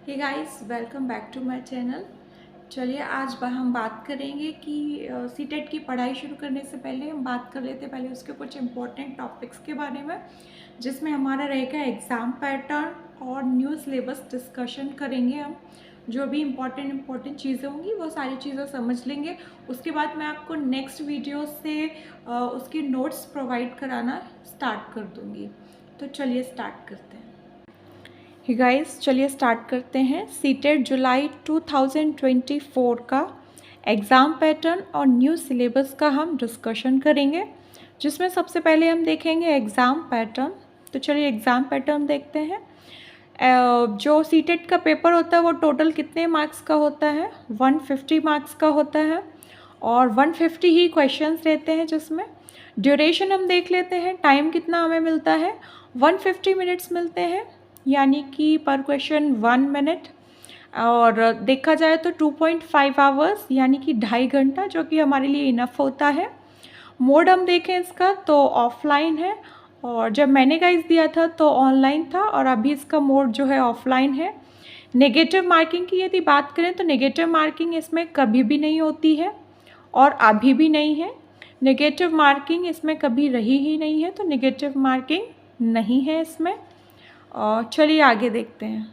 Hey guys, welcome back to my channel. चलिए आज हम बात करेंगे कि सीटेट की पढ़ाई शुरू करने से पहले हम बात कर लेते हैं पहले उसके कुछ इम्पोर्टेंट टॉपिक्स के बारे में, जिसमें हमारा रहेगा एग्ज़ाम पैटर्न और न्यू सिलेबस डिस्कशन करेंगे। हम जो भी इम्पोर्टेंट चीज़ें होंगी वो सारी चीज़ें समझ लेंगे। उसके बाद मैं आपको नेक्स्ट वीडियो से उसकी नोट्स प्रोवाइड कराना स्टार्ट कर दूँगी। तो चलिए स्टार्ट करते हैं। गाइस चलिए स्टार्ट करते हैं। सीटेट जुलाई 2024 का एग्ज़ाम पैटर्न और न्यू सिलेबस का हम डिस्कशन करेंगे, जिसमें सबसे पहले हम देखेंगे एग्ज़ाम पैटर्न। तो चलिए एग्ज़ाम पैटर्न देखते हैं। जो सीटेट का पेपर होता है वो टोटल कितने मार्क्स का होता है? 150 मार्क्स का होता है और 150 ही क्वेश्चंस रहते हैं। जिसमें ड्यूरेशन हम देख लेते हैं, टाइम कितना हमें मिलता है, 150 मिनट्स मिलते हैं, यानी कि पर क्वेश्चन 1 मिनट। और देखा जाए तो 2.5 आवर्स यानी कि 2.5 घंटा, जो कि हमारे लिए इनफ होता है। मोड हम देखें इसका तो ऑफलाइन है, और जब मैंने गाइस दिया था तो ऑनलाइन था, और अभी इसका मोड जो है ऑफलाइन है। नेगेटिव मार्किंग की यदि बात करें तो नेगेटिव मार्किंग इसमें कभी भी नहीं होती है और अभी भी नहीं है। नेगेटिव मार्किंग इसमें कभी रही ही नहीं है, तो नेगेटिव मार्किंग नहीं है इसमें। और चलिए आगे देखते हैं।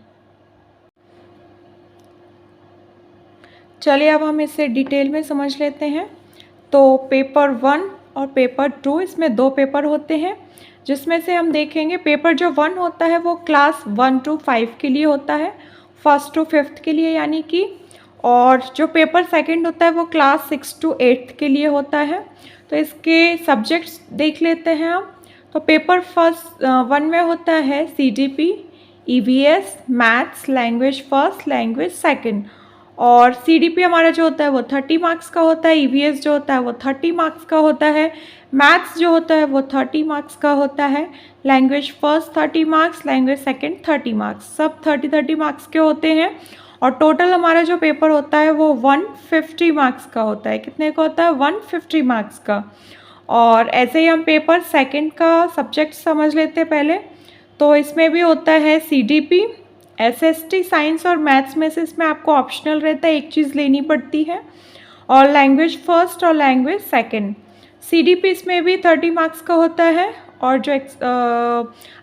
चलिए अब हम इसे डिटेल में समझ लेते हैं। तो पेपर 1 और पेपर 2, इसमें 2 पेपर होते हैं, जिसमें से हम देखेंगे पेपर जो 1 होता है वो क्लास 1 to 5 के लिए होता है, 1st to 5th के लिए यानी कि। और जो पेपर 2 होता है वो क्लास 6 to 8th के लिए होता है। तो इसके सब्जेक्ट्स देख लेते हैं हम। तो पेपर 1 में होता है CDP, EVS, maths, language first, language second. और CDP हमारा जो होता है वो 30 मार्क्स का होता है, EVS जो होता है वो 30 मार्क्स का होता है, मैथ्स जो होता है वो 30 मार्क्स का होता है, language first 30 marks, language second 30 marks, सब 30 मार्क्स के होते हैं। और टोटल हमारा जो पेपर होता है वो 150 मार्क्स का होता है। कितने का होता है? 150 मार्क्स का। और ऐसे ही हम पेपर 2 का सब्जेक्ट समझ लेते हैं पहले। तो इसमें भी होता है CDP, SST, साइंस और मैथ्स में से इसमें आपको ऑप्शनल रहता है, एक चीज़ लेनी पड़ती है। और लैंग्वेज फर्स्ट और लैंग्वेज सेकंड। CDP इसमें भी 30 मार्क्स का होता है, और जो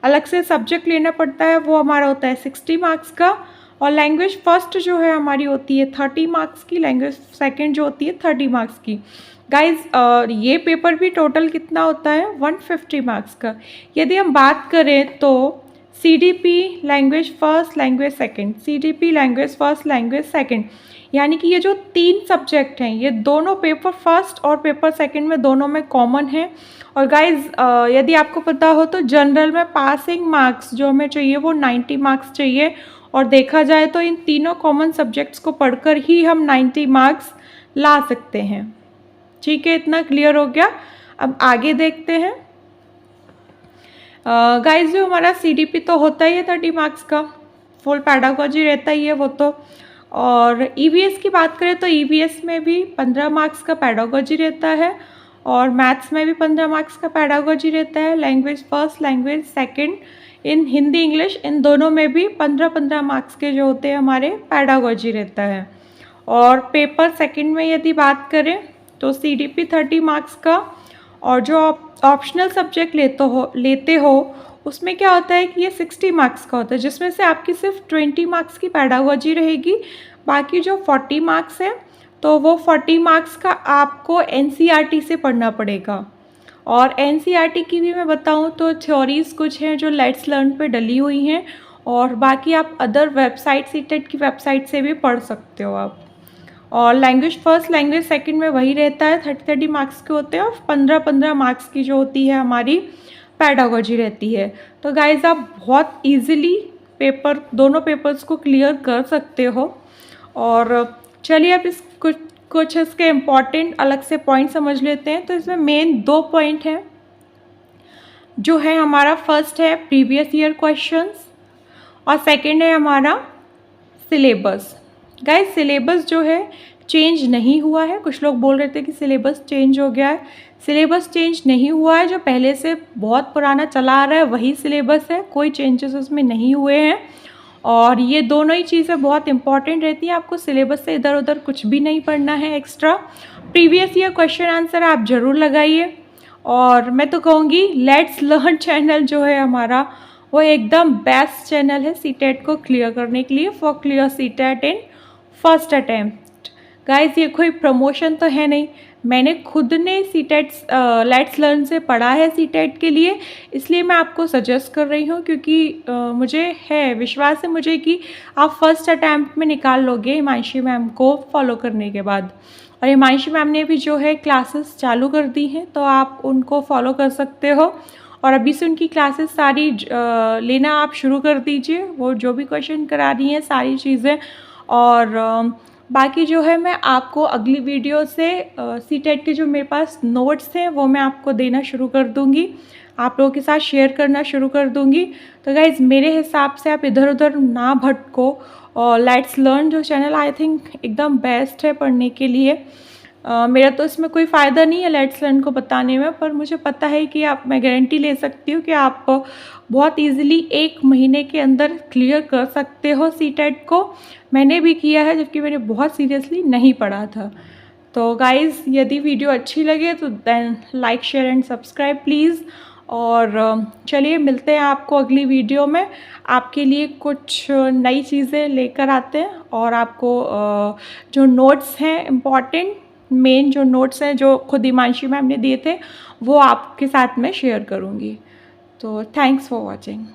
अलग से सब्जेक्ट लेना पड़ता है वो हमारा होता है 60 मार्क्स का। और लैंग्वेज फर्स्ट जो है हमारी होती है 30 मार्क्स की, लैंग्वेज सेकंड जो होती है 30 मार्क्स की। गाइज ये पेपर भी टोटल कितना होता है? 150 मार्क्स का। यदि हम बात करें तो CDP language first, language second, CDP language first, language second, यानी कि ये जो 3 सब्जेक्ट हैं ये दोनों पेपर फर्स्ट और पेपर सेकंड में दोनों में कॉमन है। और गाइज यदि आपको पता हो तो जनरल में पासिंग मार्क्स जो हमें चाहिए वो 90 मार्क्स चाहिए, और देखा जाए तो इन तीनों कॉमन सब्जेक्ट्स को पढ़कर ही हम 90 मार्क्स ला सकते हैं। ठीक है, इतना क्लियर हो गया। अब आगे देखते हैं। गाइस जो हमारा CDP तो होता ही है 30 मार्क्स का, फुल पैडागोजी रहता ही है वो तो। और EVS की बात करें तो EVS में भी 15 मार्क्स का पैडागोजी रहता है, और मैथ्स में भी 15 मार्क्स का पैडागोजी रहता है। Language first, language second, in Hindi English in दोनों में भी 15-15 मार्क्स के जो होते हैं हमारे पैडागोजी रहता है। और पेपर सेकंड में यदि बात करें तो CDP 30 मार्क्स का, और जो ऑप्शनल सब्जेक्ट लेते हो उसमें क्या होता है कि ये 60 मार्क्स का होता है, जिसमें से आपकी सिर्फ 20 मार्क्स की पैडागोजी रहेगी। बाकी जो 40 मार्क्स है तो वो 40 मार्क्स का आपको NCERT से पढ़ना पड़ेगा। और NCERT की भी मैं बताऊं तो थ्योरीज़ कुछ हैं जो लेट्स लर्न पे डली हुई हैं, और बाकी आप अदर वेबसाइट, सीटेट की वेबसाइट से भी पढ़ सकते हो आप। और लैंग्वेज फर्स्ट, लैंग्वेज सेकंड में वही रहता है, 30 मार्क्स के होते हैं, और 15 मार्क्स की जो होती है हमारी पैडागोजी रहती है। तो गाइज आप बहुत इजीली दोनों पेपर्स को क्लियर कर सकते हो। और चलिए अब इस कुछ इसके इम्पॉर्टेंट अलग से पॉइंट समझ लेते हैं। तो इसमें मेन 2 पॉइंट हैं जो है हमारा, फर्स्ट है प्रीवियस ईयर क्वेश्चंस, और सेकंड है हमारा सिलेबस। गाइस सिलेबस जो है चेंज नहीं हुआ है। कुछ लोग बोल रहे थे कि सिलेबस चेंज हो गया है, सिलेबस चेंज नहीं हुआ है। जो पहले से बहुत पुराना चला आ रहा है वही सिलेबस है, कोई चेंजेस उसमें नहीं हुए हैं। और ये दोनों ही चीज़ें बहुत इंपॉर्टेंट रहती हैं, आपको सिलेबस से इधर-उधर कुछ भी नहीं पढ़ना है extra. Previous year question answer आप ज़रूर लगाइए और मैं तो कहूँगी लेट्स लर्न चैनल जो है हमारा, वो एकदम बेस्ट चैनल है सीटेट को क्लियर करने के लिए, for clear CTET in first attempt. Guys ये कोई प्रमोशन तो है नहीं, मैंने खुद ने सीटेट लेट्स लर्न से पढ़ा है सीटेट के लिए, इसलिए मैं आपको सजेस्ट कर रही हूँ, क्योंकि मुझे है विश्वास है मुझे कि आप फर्स्ट अटैम्प्ट में निकाल लोगे हिमांशी मैम को फॉलो करने के बाद। और हिमांशी मैम ने भी जो है क्लासेस चालू कर दी हैं, तो आप उनको फॉलो कर सकते हो और अभी से उनकी क्लासेस सारी लेना आप शुरू कर दीजिए, वो जो भी क्वेश्चन करा रही हैं सारी चीज़ें। और बाकी जो है मैं आपको अगली वीडियो से सीटेट के जो मेरे पास नोट्स हैं वो मैं आपको देना शुरू कर दूँगी, आप लोगों के साथ शेयर करना शुरू कर दूँगी। तो गाइज़ मेरे हिसाब से आप इधर उधर ना भटको और लेट्स लर्न जो चैनल आई थिंक एकदम बेस्ट है पढ़ने के लिए। मेरा तो इसमें कोई फ़ायदा नहीं है लेट्स लर्न को बताने में, पर मुझे पता है कि आप, मैं गारंटी ले सकती हूँ कि आप बहुत ईज़िली 1 महीने के अंदर क्लियर कर सकते हो सीटेट को। मैंने भी किया है, जबकि मैंने बहुत सीरियसली नहीं पढ़ा था। तो गाइज़ यदि वीडियो अच्छी लगे तो then like share and subscribe please. और चलिए मिलते हैं आपको अगली वीडियो में, आपके लिए कुछ नई चीज़ें लेकर आते हैं और आपको जो नोट्स हैं इम्पॉर्टेंट, मेन जो नोट्स हैं जो खुद हिमांशी मैम ने दिए थे, वो आपके साथ में शेयर करूँगी। तो थैंक्स फॉर वॉचिंग।